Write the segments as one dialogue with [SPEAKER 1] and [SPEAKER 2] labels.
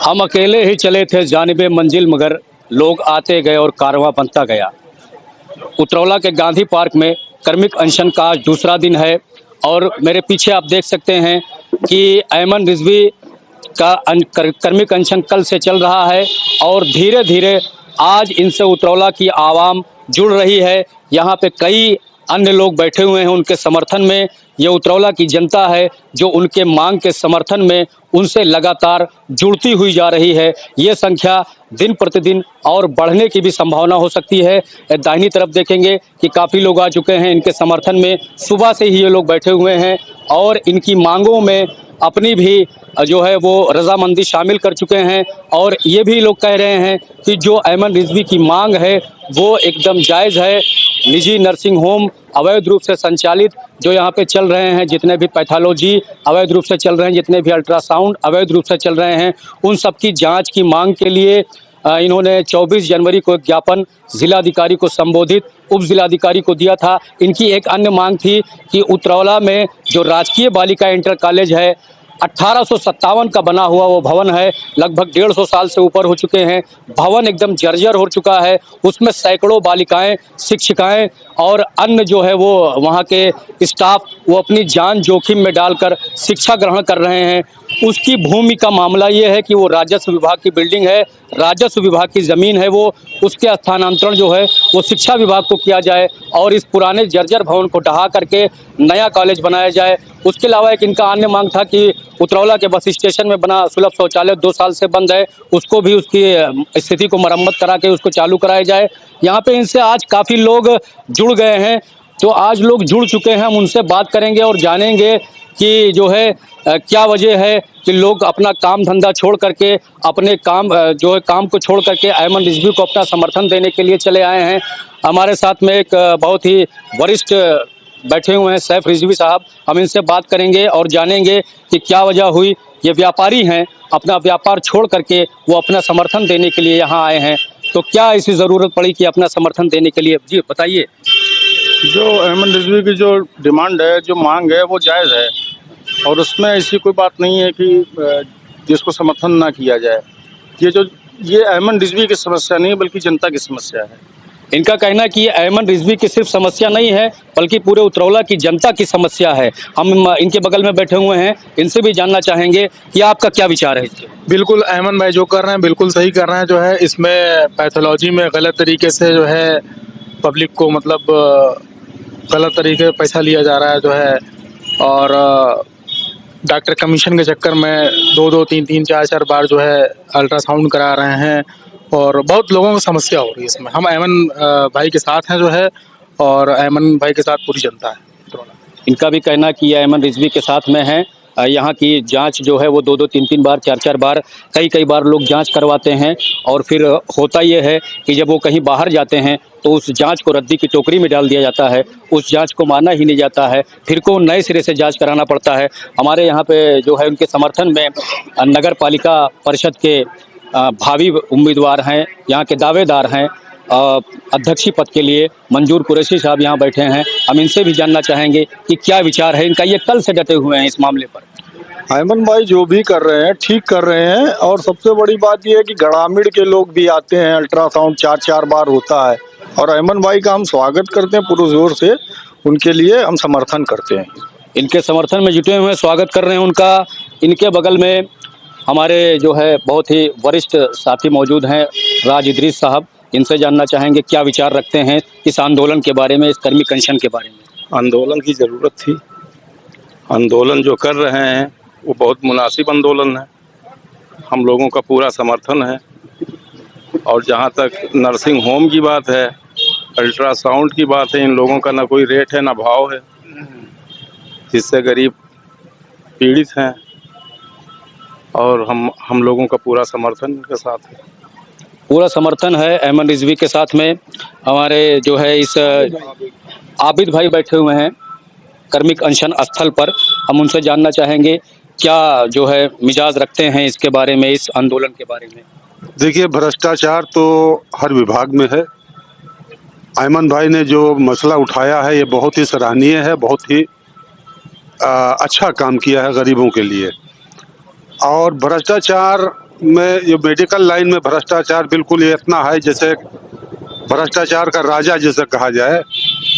[SPEAKER 1] हम अकेले ही चले थे जानिबे मंजिल, मगर लोग आते गए और कारवां बनता गया। उतरौला के गांधी पार्क में कर्मिक अनशन का आज दूसरा दिन है और मेरे पीछे आप देख सकते हैं कि अयमन रिजवी का कर्मिक अनशन कल से चल रहा है और धीरे धीरे आज इनसे उतरौला की आवाम जुड़ रही है। यहाँ पे कई अन्य लोग बैठे हुए हैं उनके समर्थन में। ये उतरौला की जनता है जो उनके मांग के समर्थन में उनसे लगातार जुड़ती हुई जा रही है। ये संख्या दिन प्रतिदिन और बढ़ने की भी संभावना हो सकती है। दाहिनी तरफ देखेंगे कि काफ़ी लोग आ चुके हैं इनके समर्थन में। सुबह से ही ये लोग बैठे हुए हैं और इनकी मांगों में अपनी भी जो है वो रजामंदी शामिल कर चुके हैं। और ये भी लोग कह रहे हैं कि जो अयमन रिजवी की मांग है वो एकदम जायज़ है। निजी नर्सिंग होम अवैध रूप से संचालित जो यहाँ पे चल रहे हैं, जितने भी पैथोलॉजी अवैध रूप से चल रहे हैं, जितने भी अल्ट्रासाउंड अवैध रूप से चल रहे हैं, उन सब की जांच की मांग के लिए इन्होंने 24 जनवरी को एक ज्ञापन जिलाधिकारी को संबोधित उप जिलाधिकारी को दिया था। इनकी एक अन्य मांग थी कि उतरौला में जो राजकीय बालिका इंटर कॉलेज है 1857 का बना हुआ वो भवन है, लगभग 150 साल से ऊपर हो चुके हैं। भवन एकदम जर्जर हो चुका है, उसमें सैकड़ों बालिकाएं, शिक्षिकाएं और अन्य जो है वो वहाँ के स्टाफ वो अपनी जान जोखिम में डालकर शिक्षा ग्रहण कर रहे हैं। उसकी भूमि का मामला ये है कि वो राजस्व विभाग की बिल्डिंग है, राजस्व विभाग की ज़मीन है, वो उसके स्थानांतरण जो है वो शिक्षा विभाग को किया जाए और इस पुराने जर्जर भवन को ढहा करके नया कॉलेज बनाया जाए। उसके अलावा एक इनका अन्य मांग था कि उतरौला के बस स्टेशन में बना सुलभ शौचालय 2 साल से बंद है, उसको भी उसकी स्थिति को मरम्मत करा के उसको चालू कराया जाए। यहाँ पे इनसे आज काफ़ी लोग जुड़ गए हैं, तो आज लोग जुड़ चुके हैं, हम उनसे बात करेंगे और जानेंगे कि जो है क्या वजह है कि लोग अपना काम धंधा छोड़ करके अपने काम जो है काम को छोड़ करके अयमन रिजवी को अपना समर्थन देने के लिए चले आए हैं। हमारे साथ में एक बहुत ही वरिष्ठ बैठे हुए हैं सैफ रिजवी साहब, हम इनसे बात करेंगे और जानेंगे कि क्या वजह हुई। ये व्यापारी हैं, अपना व्यापार छोड़ करके वो अपना समर्थन देने के लिए यहाँ आए हैं, तो क्या ऐसी ज़रूरत पड़ी कि अपना समर्थन देने के लिए? जी बताइए।
[SPEAKER 2] जो अयमन रिजवी की जो डिमांड है, जो मांग है, वो जायज़ है और उसमें ऐसी कोई बात नहीं है कि जिसको समर्थन ना किया जाए। ये अयमन रिजवी की समस्या नहीं है बल्कि जनता की समस्या है।
[SPEAKER 1] इनका कहना है कि ये अयमन रिजवी की सिर्फ समस्या नहीं है बल्कि पूरे उतरौला की जनता की समस्या है। हम इनके बगल में बैठे हुए हैं, इनसे भी जानना चाहेंगे कि आपका क्या विचार है इसके?
[SPEAKER 2] बिल्कुल अयमन भाई जो कर रहे हैं बिल्कुल सही कर रहे हैं। जो है इसमें पैथोलॉजी में गलत तरीके से जो है पब्लिक को मतलब गलत तरीके से पैसा लिया जा रहा है जो है, और डॉक्टर कमीशन के चक्कर में 2-2, 3-3, 4-4 बार जो है अल्ट्रासाउंड करा रहे हैं और बहुत लोगों को समस्या हो रही है इसमें। हम अयमन भाई के साथ हैं जो है, और अयमन भाई के साथ पूरी जनता है।
[SPEAKER 1] इनका भी कहना कि अयमन रिजवी के साथ में है। यहाँ की जांच जो है वो 2-2, 3-3 बार, 4-4 बार, कई बार लोग जांच करवाते हैं और फिर होता ये है कि जब वो कहीं बाहर जाते हैं तो उस जांच को रद्दी की टोकरी में डाल दिया जाता है, उस जांच को माना ही नहीं जाता है, फिर को नए सिरे से जांच कराना पड़ता है। हमारे यहाँ पे जो है उनके समर्थन में नगर पालिका परिषद के भावी उम्मीदवार हैं, यहाँ के दावेदार हैं, अध्यक्षीय पद के लिए मंजूर कुरैशी साहब यहाँ बैठे हैं। हम इनसे भी जानना चाहेंगे कि क्या विचार है इनका। ये कल से डटे हुए हैं इस मामले पर।
[SPEAKER 3] अयमन भाई जो भी कर रहे हैं ठीक कर रहे हैं, और सबसे बड़ी बात यह है कि ग्रामीण के लोग भी आते हैं, अल्ट्रासाउंड 4-4 बार होता है और अयमन भाई का हम स्वागत करते हैं पूरे जोर से, उनके लिए हम समर्थन करते हैं।
[SPEAKER 1] इनके समर्थन में जुटे हुए स्वागत कर रहे हैं उनका। इनके बगल में हमारे जो है बहुत ही वरिष्ठ साथी मौजूद हैं, राज इदरीस साहब, इनसे जानना चाहेंगे क्या विचार रखते हैं इस आंदोलन के बारे में, इस कर्मिक अनशन के बारे में।
[SPEAKER 4] आंदोलन की ज़रूरत थी, आंदोलन जो कर रहे हैं वो बहुत मुनासिब आंदोलन है, हम लोगों का पूरा समर्थन है। और जहाँ तक नर्सिंग होम की बात है, अल्ट्रासाउंड की बात है, इन लोगों का ना कोई रेट है ना भाव है, जिससे गरीब पीड़ित हैं और हम लोगों का पूरा समर्थन इनके साथ है।
[SPEAKER 1] पूरा समर्थन है अयमन रिजवी के साथ में। हमारे जो है इस आबिद भाई बैठे हुए हैं कर्मिक अनशन स्थल पर, हम उनसे जानना चाहेंगे क्या जो है मिजाज रखते हैं इसके बारे में, इस आंदोलन के बारे में।
[SPEAKER 5] देखिए, भ्रष्टाचार तो हर विभाग में है। अयमन भाई ने जो मसला उठाया है ये बहुत ही सराहनीय है, बहुत ही अच्छा काम किया है गरीबों के लिए। और भ्रष्टाचार में ये मेडिकल लाइन में भ्रष्टाचार बिल्कुल ये इतना है, जैसे भ्रष्टाचार का राजा जैसे कहा जाए,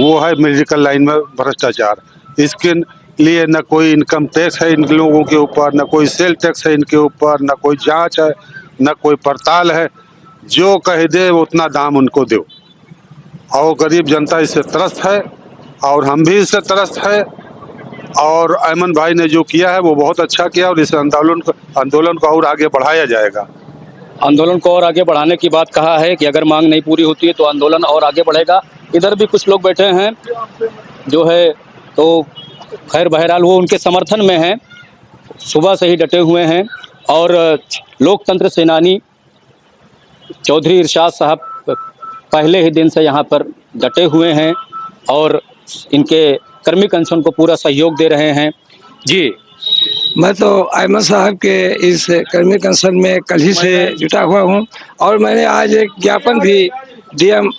[SPEAKER 5] वो है मेडिकल लाइन में भ्रष्टाचार। इसके लिए न कोई इनकम टैक्स है इन लोगों के ऊपर, न कोई सेल टैक्स है इनके ऊपर, न कोई जांच है, न कोई पड़ताल है। जो कह दे उतना दाम उनको दो, और गरीब जनता इससे त्रस्त है और हम भी इससे त्रस्त है। और अयमन भाई ने जो किया है वो बहुत अच्छा किया, और इस आंदोलन को और आगे बढ़ाया जाएगा।
[SPEAKER 1] आंदोलन को और आगे बढ़ाने की बात कहा है कि अगर मांग नहीं पूरी होती है तो आंदोलन और आगे बढ़ेगा। इधर भी कुछ लोग बैठे हैं जो है, तो खैर बहरहाल वो उनके समर्थन में हैं, सुबह से ही डटे हुए हैं। और लोकतंत्र सेनानी चौधरी इरशाद साहब पहले ही दिन से यहाँ पर डटे हुए हैं और इनके कर्मिक अनशन को पूरा सहयोग दे रहे हैं। जी,
[SPEAKER 6] मैं तो अहमद साहब के इस कर्मिक अनशन में कल ही से जुटा हुआ हूं, और मैंने आज एक ज्ञापन भी डीएम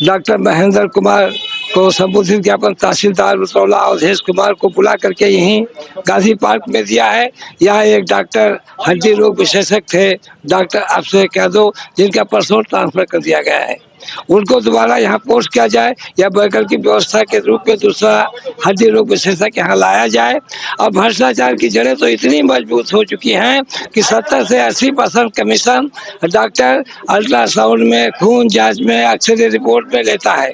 [SPEAKER 6] डॉक्टर महेंद्र कुमार को संबोधित ज्ञापन तहसीलदार उतरौला अवधेश कुमार को बुला करके यहीं गांधी पार्क में दिया है। यहाँ एक डॉक्टर हड्डी रोग विशेषज्ञ थे, डॉक्टर अभिषेक यादव, जिनका पर्सनल ट्रांसफर कर दिया गया है, उनको दोबारा यहाँ पोस्ट किया जाए या वैकल्पिक व्यवस्था के रूप में दूसरा हड्डी रोग विशेषज्ञ यहाँ लाया जाए। और भ्रष्टाचार की जड़ें तो इतनी मजबूत हो चुकी हैं कि 70 से 80% कमीशन डॉक्टर अल्ट्रासाउंड में, खून जांच में, एक्सरे रिपोर्ट में लेता है।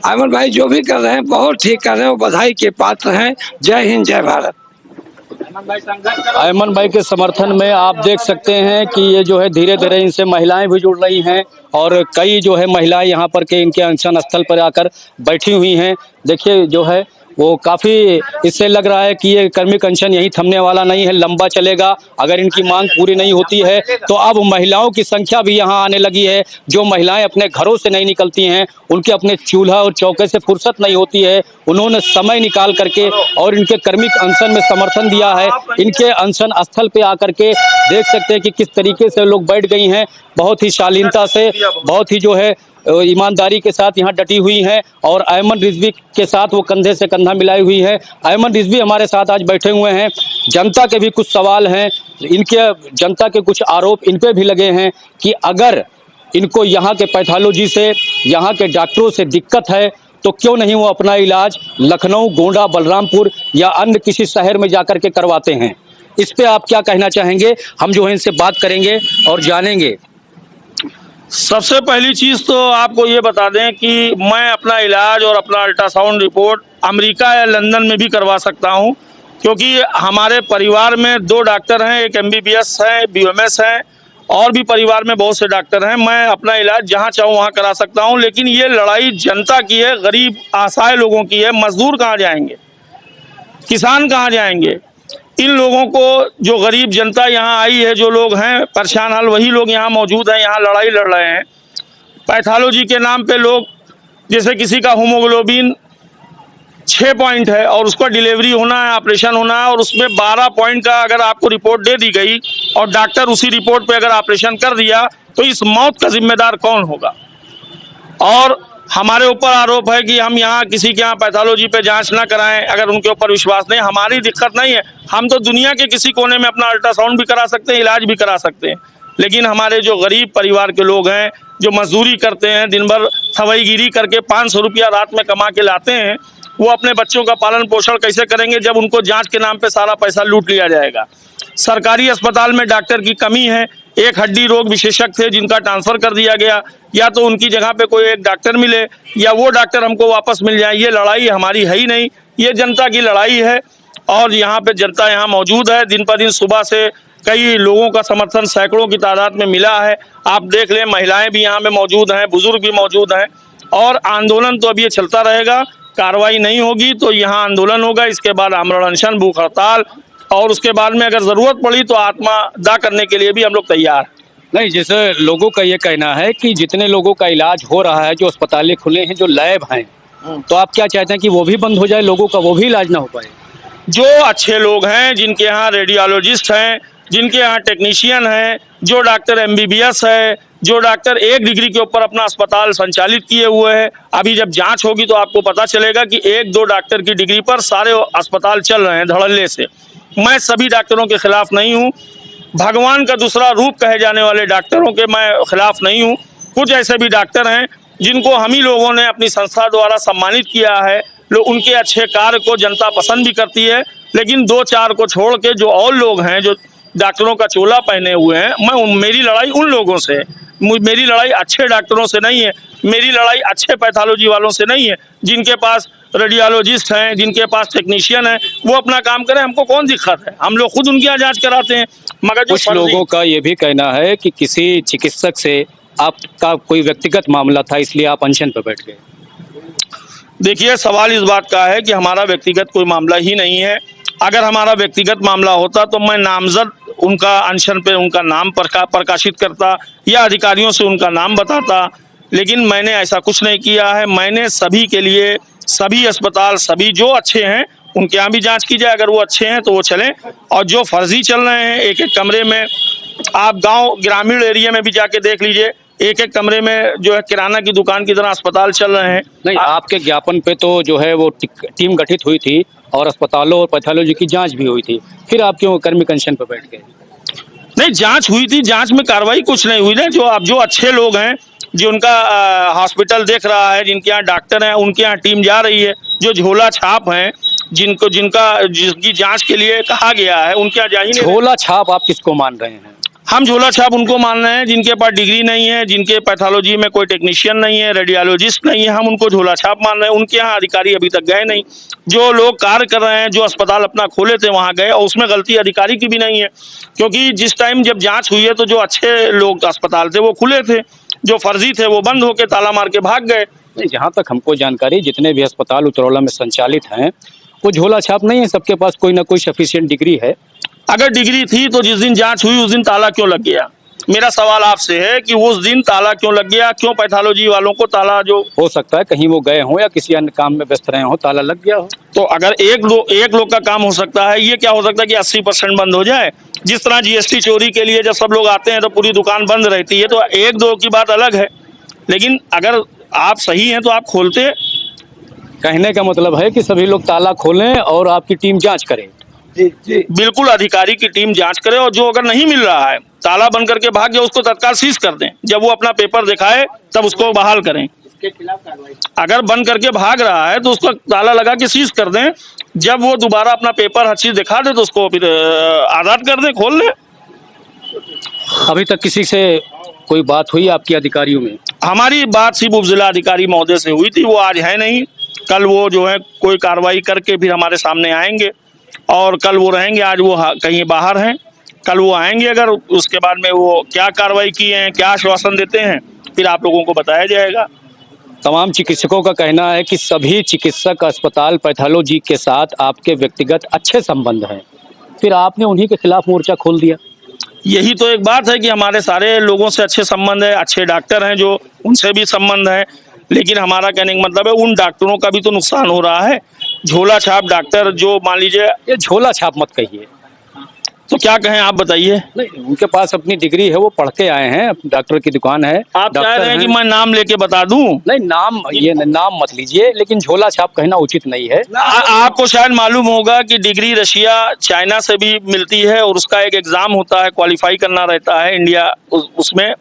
[SPEAKER 6] अमन भाई जो भी कर रहे हैं बहुत ठीक कर रहे हैं, वो बधाई के पात्र हैं। जय हिंद, जय भारत।
[SPEAKER 1] अयमन भाई के समर्थन में आप देख सकते हैं कि ये जो है धीरे धीरे इनसे महिलाएं भी जुड़ रही हैं, और कई जो है महिलाएं यहाँ पर के इनके अनशन स्थल पर आकर बैठी हुई हैं। देखिए जो है वो काफ़ी, इससे लग रहा है कि ये कर्मिक अनशन यहीं थमने वाला नहीं है, लंबा चलेगा। अगर इनकी मांग पूरी नहीं होती है तो अब महिलाओं की संख्या भी यहाँ आने लगी है। जो महिलाएं अपने घरों से नहीं निकलती हैं, उनके अपने चूल्हा और चौके से फुर्सत नहीं होती है, उन्होंने समय निकाल करके और इनके कर्मिक अनशन में समर्थन दिया है। इनके अनशन स्थल पे आकर के देख सकते हैं कि किस तरीके से लोग बैठ गई हैं, बहुत ही शालीनता से, बहुत ही जो है ईमानदारी के साथ यहाँ डटी हुई हैं, और अयमन रिजवी के साथ वो कंधे से कंधा मिलाई हुई है। अयमन रिजवी हमारे साथ आज बैठे हुए हैं। जनता के भी कुछ सवाल हैं, इनके जनता के कुछ आरोप इन पे भी लगे हैं कि अगर इनको यहाँ के पैथोलॉजी से, यहाँ के डॉक्टरों से दिक्कत है तो क्यों नहीं वो अपना इलाज लखनऊ, गोंडा, बलरामपुर या अन्य किसी शहर में जाकर के करवाते हैं। इस पे आप क्या कहना चाहेंगे? हम जो है इनसे बात करेंगे और जानेंगे।
[SPEAKER 7] सबसे पहली चीज़ तो आपको ये बता दें कि मैं अपना इलाज और अपना अल्ट्रासाउंड रिपोर्ट अमेरिका या लंदन में भी करवा सकता हूं, क्योंकि हमारे परिवार में 2 डॉक्टर हैं, एक MBBS है, BMS है, और भी परिवार में बहुत से डॉक्टर हैं। मैं अपना इलाज जहां चाहूँ वहां करा सकता हूं। लेकिन ये लड़ाई जनता की है, गरीब असहाय लोगों की है। मजदूर कहाँ जाएंगे, किसान कहाँ जाएंगे? इन लोगों को, जो गरीब जनता यहाँ आई है, जो लोग हैं परेशान हाल, वही लोग यहाँ मौजूद हैं, यहाँ लड़ाई लड़ रहे हैं। पैथोलॉजी के नाम पे लोग, जैसे किसी का हीमोग्लोबिन 6 पॉइंट है और उसका डिलीवरी होना है, ऑपरेशन होना है, और उसमें 12 पॉइंट का अगर आपको रिपोर्ट दे दी गई और डॉक्टर उसी रिपोर्ट पे अगर ऑपरेशन कर दिया तो इस मौत का जिम्मेदार कौन होगा? और हमारे ऊपर आरोप है कि हम यहाँ किसी के यहाँ पैथोलॉजी पे जांच ना कराएं अगर उनके ऊपर विश्वास नहीं। हमारी दिक्कत नहीं है, हम तो दुनिया के किसी कोने में अपना अल्ट्रासाउंड भी करा सकते हैं, इलाज भी करा सकते हैं। लेकिन हमारे जो गरीब परिवार के लोग हैं, जो मजदूरी करते हैं, दिन भर सवैगिरी करके 500 रुपया रात में कमा के लाते हैं, वो अपने बच्चों का पालन पोषण कैसे करेंगे जब उनको जाँच के नाम पर सारा पैसा लूट लिया जाएगा? सरकारी अस्पताल में डॉक्टर की कमी है। एक हड्डी रोग विशेषज्ञ थे जिनका ट्रांसफ़र कर दिया गया, या तो उनकी जगह पे कोई एक डॉक्टर मिले या वो डॉक्टर हमको वापस मिल जाए। ये लड़ाई हमारी है ही नहीं, ये जनता की लड़ाई है। और यहाँ पे जनता यहाँ मौजूद है। दिन पर दिन सुबह से कई लोगों का समर्थन सैकड़ों की तादाद में मिला है। आप देख लें, महिलाएं भी यहाँ पे मौजूद हैं, बुजुर्ग भी मौजूद हैं। और आंदोलन तो अब ये चलता रहेगा, कार्रवाई नहीं होगी तो यहाँ आंदोलन होगा, इसके बाद आमरण अनशन, भूख हड़ताल, और उसके बाद में अगर ज़रूरत पड़ी तो आत्मदाह करने के लिए भी हम लोग तैयार हैं।
[SPEAKER 1] नहीं, जैसे लोगों का ये कहना है कि जितने लोगों का इलाज हो रहा है, जो अस्पतालें खुले हैं, जो लैब हैं, तो आप क्या चाहते हैं कि वो भी बंद हो जाए, लोगों का वो भी इलाज ना हो पाए?
[SPEAKER 7] जो अच्छे लोग हैं, जिनके यहाँ रेडियोलॉजिस्ट हैं, जिनके यहाँ टेक्नीशियन हैं, जो डॉक्टर MBBS है, जो डॉक्टर 1 डिग्री के ऊपर अपना अस्पताल संचालित किए हुए हैं, अभी जब जांच होगी तो आपको पता चलेगा कि 1-2 डॉक्टर की डिग्री पर सारे अस्पताल चल रहे हैं धड़ल्ले से। मैं सभी डॉक्टरों के खिलाफ नहीं हूँ। भगवान का दूसरा रूप कहे जाने वाले डॉक्टरों के मैं खिलाफ नहीं हूँ। कुछ ऐसे भी डॉक्टर हैं जिनको हम ही लोगों ने अपनी संस्था द्वारा सम्मानित किया है, लोग उनके अच्छे कार्य को जनता पसंद भी करती है। लेकिन 2-4 को छोड़ के जो और लोग हैं जो डॉक्टरों का चोला पहने हुए हैं, मेरी लड़ाई उन लोगों से है। मेरी लड़ाई अच्छे डॉक्टरों से नहीं है, मेरी लड़ाई अच्छे पैथोलॉजी वालों से नहीं है। जिनके पास रेडियोलॉजिस्ट हैं, जिनके पास टेक्नीशियन हैं, वो अपना काम करें, हमको कौन दिक्कत है, हम लोग खुद उनकी यहाँ जाँच कराते हैं। मगर जो
[SPEAKER 1] कुछ लोगों का ये भी कहना है कि किसी चिकित्सक से आपका कोई व्यक्तिगत मामला था इसलिए आप अनशन पर बैठ गए।
[SPEAKER 7] देखिए, सवाल इस बात का है कि हमारा व्यक्तिगत कोई मामला ही नहीं है। अगर हमारा व्यक्तिगत मामला होता तो मैं नामजद उनका अनशन पे उनका नाम प्रकाशित करता या अधिकारियों से उनका नाम बताता, लेकिन मैंने ऐसा कुछ नहीं किया है। मैंने सभी के लिए, सभी अस्पताल, सभी जो अच्छे हैं उनके यहाँ भी जांच की जाए, अगर वो अच्छे हैं तो वो चलें, और जो फर्जी चल रहे हैं एक एक कमरे में, आप गांव ग्रामीण एरिया में भी जाके देख लीजिए, एक एक कमरे में जो है किराना की दुकान की तरह अस्पताल चल रहे हैं।
[SPEAKER 1] नहीं, आपके ज्ञापन पे तो जो है वो टीम गठित हुई थी और अस्पतालों और पैथोलॉजी की जांच भी हुई थी, फिर आप क्यों कर्मिक अनशन पर बैठ गए?
[SPEAKER 7] नहीं, जांच हुई थी, जांच में कार्रवाई कुछ नहीं हुई ना। जो अच्छे लोग हैं, जो उनका हॉस्पिटल देख रहा है, जिनके यहाँ डॉक्टर हैं, उनके यहाँ टीम जा रही है। जो झोला छाप हैं, जिनकी जांच के लिए कहा गया है, उनके यहाँ जा ही नहीं।
[SPEAKER 1] झोला छाप आप किसको मान रहे हैं?
[SPEAKER 7] हम झोला छाप उनको मान रहे हैं जिनके पास डिग्री नहीं है, जिनके पैथोलॉजी में कोई टेक्नीशियन नहीं है, रेडियोलॉजिस्ट नहीं है, हम उनको झोला छाप मान रहे हैं। उनके यहाँ अधिकारी अभी तक गए नहीं। जो लोग कार्य कर रहे हैं, जो अस्पताल अपना खोले थे वहाँ गए, और उसमें गलती अधिकारी की भी नहीं है, क्योंकि जिस टाइम जब जांच हुई है तो जो अच्छे लोग अस्पताल थे वो खुले थे, जो फर्जी थे वो बंद होकर ताला मार के भाग गए।
[SPEAKER 1] जहाँ तक हमको जानकारी, जितने भी अस्पताल उतरौला में संचालित हैं वो झोला छाप नहीं है, सबके पास कोई ना कोई सफिशिएंट डिग्री है।
[SPEAKER 7] अगर डिग्री थी तो जिस दिन जांच हुई उस दिन ताला क्यों लग गया? मेरा सवाल आपसे है कि उस दिन ताला क्यों लग गया? क्यों पैथोलॉजी वालों को ताला, जो
[SPEAKER 1] हो सकता है कहीं वो गए हों या किसी अन्य काम में व्यस्त रहे हों, ताला लग गया हो।
[SPEAKER 7] तो अगर एक लोग का काम हो सकता है, ये क्या हो सकता है कि 80% बंद हो जाए? जिस तरह GST चोरी के लिए जब सब लोग आते हैं तो पूरी दुकान बंद रहती है, तो 1-2 की बात अलग है, लेकिन अगर आप सही हैं तो आप खोलते।
[SPEAKER 1] कहने का मतलब है कि सभी लोग ताला खोलें और आपकी टीम जांच करे।
[SPEAKER 6] जी जी,
[SPEAKER 7] बिल्कुल, अधिकारी की टीम जांच करे, और जो अगर नहीं मिल रहा है, ताला बंद करके भाग गया, उसको तत्काल सीज कर दें। जब वो अपना पेपर दिखाए तब उसको बहाल करें। अगर बंद करके भाग रहा है तो उसको ताला लगा के सीज कर दें। जब वो दोबारा अपना पेपर हर चीज दिखा दे तो उसको फिर आज़ाद कर दें, खोल लें।
[SPEAKER 1] अभी तक किसी से कोई बात हुई आपकी अधिकारियों में?
[SPEAKER 7] हमारी बात सिर्फ उप जिला अधिकारी महोदय से हुई थी, वो आज है नहीं। कल वो जो है कोई कार्रवाई करके फिर हमारे सामने आएंगे, और कल वो रहेंगे। आज वो कहीं बाहर हैं, कल वो आएंगे। अगर उसके बाद में वो क्या कार्रवाई किए हैं, क्या आश्वासन देते हैं, फिर आप लोगों को बताया जाएगा।
[SPEAKER 1] तमाम चिकित्सकों का कहना है कि सभी चिकित्सक अस्पताल पैथोलॉजी के साथ आपके व्यक्तिगत अच्छे संबंध हैं, फिर आपने उन्हीं के खिलाफ मोर्चा खोल दिया।
[SPEAKER 7] यही तो एक बात है कि हमारे सारे लोगों से अच्छे संबंध है, अच्छे डॉक्टर हैं जो, उनसे भी संबंध है, लेकिन हमारा कहने का मतलब है उन डॉक्टरों का भी तो नुकसान हो रहा है। झोला छाप डॉक्टर, जो मान लीजिए,
[SPEAKER 1] ये झोला छाप मत कहिए,
[SPEAKER 7] तो क्या कहें आप बताइए?
[SPEAKER 1] नहीं, उनके पास अपनी डिग्री है, वो पढ़ के आए हैं, डॉक्टर की दुकान है।
[SPEAKER 7] आप चाह रहे हैं कि मैं नाम लेके बता दूं?
[SPEAKER 1] नहीं, नाम मत लीजिए, लेकिन झोला छाप कहना उचित नहीं है।
[SPEAKER 7] आपको शायद मालूम होगा कि डिग्री रशिया, चाइना से भी मिलती है, और उसका एक एग्जाम होता है, क्वालिफाई करना रहता है इंडिया, उसमें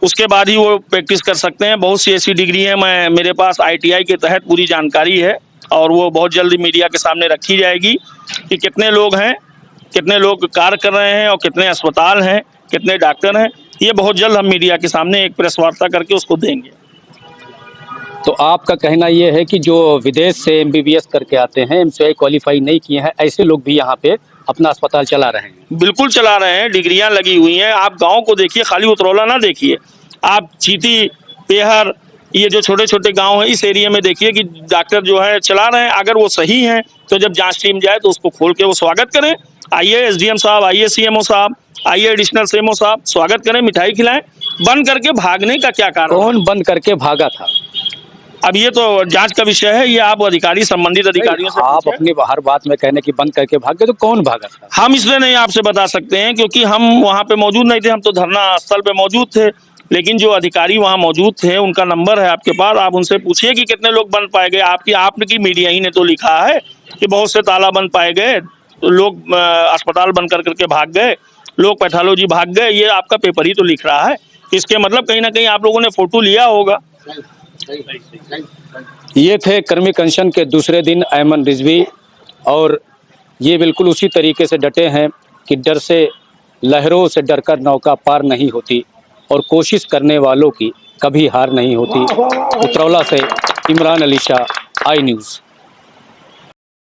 [SPEAKER 7] उसके बाद ही वो प्रैक्टिस कर सकते हैं। बहुत सी ऐसी डिग्री है, मेरे पास ITI के तहत पूरी जानकारी है, और वो बहुत जल्दी मीडिया के सामने रखी जाएगी कि कितने लोग हैं, कितने लोग कार्य कर रहे हैं, और कितने अस्पताल हैं, कितने डॉक्टर हैं। ये बहुत जल्द हम मीडिया के सामने एक प्रेस वार्ता करके उसको देंगे।
[SPEAKER 1] तो आपका कहना ये है कि जो विदेश से MBBS करके आते हैं, MCI क्वालिफाई नहीं किए हैं, ऐसे लोग भी यहाँ पे अपना अस्पताल चला रहे हैं?
[SPEAKER 7] बिल्कुल चला रहे हैं, डिग्रियां लगी हुई हैं। आप गांव को देखिए, खाली उतरौला ना देखिए, आप चीती, पेहर, ये जो छोटे छोटे गांव हैं, इस एरिया में देखिए कि डॉक्टर जो है चला रहे हैं। अगर वो सही हैं तो जब जांच टीम जाए तो उसको खोल के वो स्वागत करें। आइए SDM साहब, आइए CMO साहब, आइए एडिशनल CMO साहब, स्वागत करें, मिठाई खिलाएं। बंद करके भागने का क्या कारण?
[SPEAKER 1] कौन बंद करके भागा था?
[SPEAKER 7] अब ये तो जांच का विषय है, ये आप अधिकारी, संबंधित अधिकारियों से
[SPEAKER 1] आप अपनी हर बात में कहने की बंद करके भाग गए, तो कौन भागा था?
[SPEAKER 7] हम इसलिए नहीं आपसे बता सकते हैं क्योंकि हम वहाँ पे मौजूद नहीं थे, हम तो धरना स्थल पे मौजूद थे। लेकिन जो अधिकारी वहाँ मौजूद थे, उनका नंबर है आपके पास, आप उनसे पूछिए कि कितने लोग बंद पाए गए। आपकी मीडिया ही ने तो लिखा है कि बहुत से ताला बंद पाए गए, लोग अस्पताल बंद कर करके भाग गए, लोग पैथोलॉजी भाग गए, ये आपका पेपर ही तो लिख रहा है। इसके मतलब कहीं ना कहीं आप लोगों ने फोटो लिया होगा।
[SPEAKER 1] ये थे कर्मिक अनशन के दूसरे दिन अयमन रिजवी, और ये बिल्कुल उसी तरीके से डटे हैं कि डर से, लहरों से डरकर नौका पार नहीं होती और कोशिश करने वालों की कभी हार नहीं होती। उतरौला से इमरान अली शाह, आई न्यूज़।